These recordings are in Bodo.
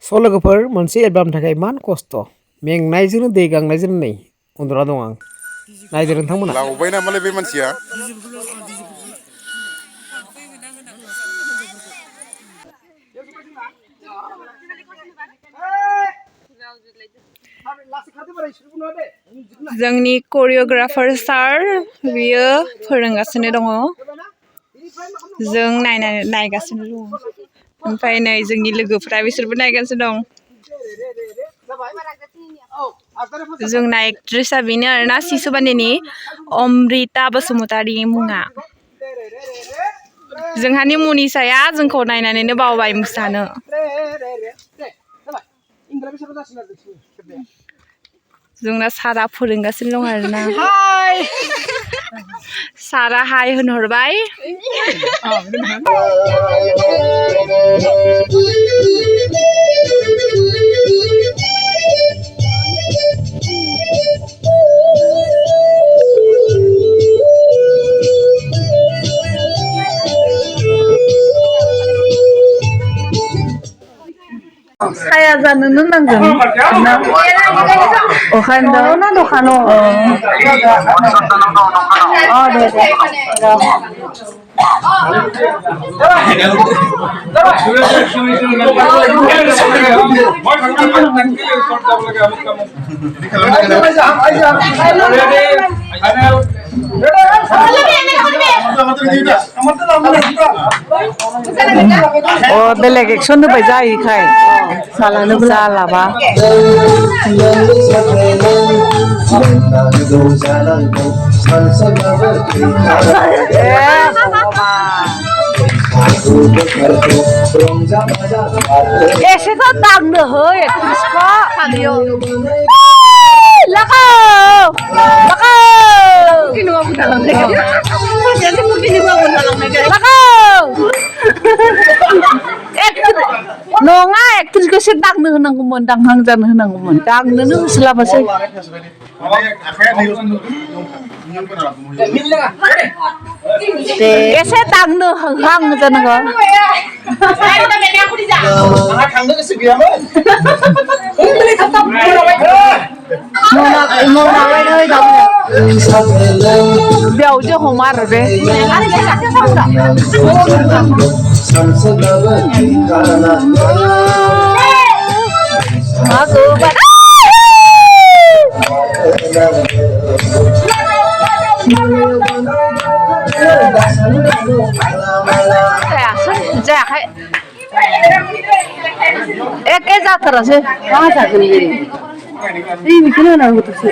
स' लोगोफोर मोनसे एलबामनि थाखाय इमान खस्थ' मेंनायजोंनो दै गांनायजोंनो नै उन्दुना दं आं नायदो नोंथांमोना लावबाय नामालै बे मानसिया जोंनि कोरियोग्राफार सार बियो फोरोंगासिनो दङ जों नायगासिनो दङ ओमफ्राय नै जोंनि लोगोफ्रा बिसोरबो नायगासिनो दं जोंना एक्ट्रेसआ बेनो आरोना सिसुबानिनि अमृता बसुमतारी मुङा जोंहानि मनिसाया जोंखौ नायनानैनो बावबाय मोसानो जोंना सारा फोरोंगासिनो दं आरोना सारा हाय होनहरबाय साया जानोनो नांगोन अखानो ना दखानाव दे बेलेग एक्सन होबाय जायैखाय सालानोबो जालाबा एसेखौ दांनो हो एक्ट्रेसखौ नङा एक्ट्रेसखौसो दांनो होनांगौमोन दांहां जानो होनांगौमोन दांनोनो होस्लाबासै एसे दांनो हां जानांगौ बेयावसो हमा आरो बे जायाखै एखे जाथारासै मा जागोन बेखौनो होनांगौसो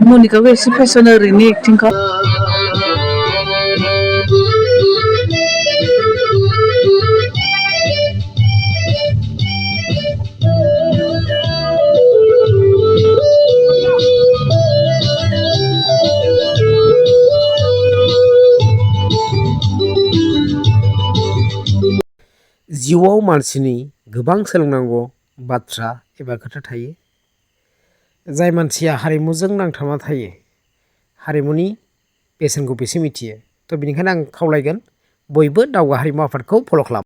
मनिकाखौ एसे फेसन ओरैनो एक्टिंखौ जिउआव मानसिनि गोबां सोलोंनांगौ बाथ्रा एबा खोथा थायो जाय मानसिया हारिमुजों नांथाबना थायो हारिमुनि बेसेनखौ बेसे मिथियो थ' बेनिखायनो आं खावलायगोन बयबो दावगा हारिमु आफादखौ फल' खालाम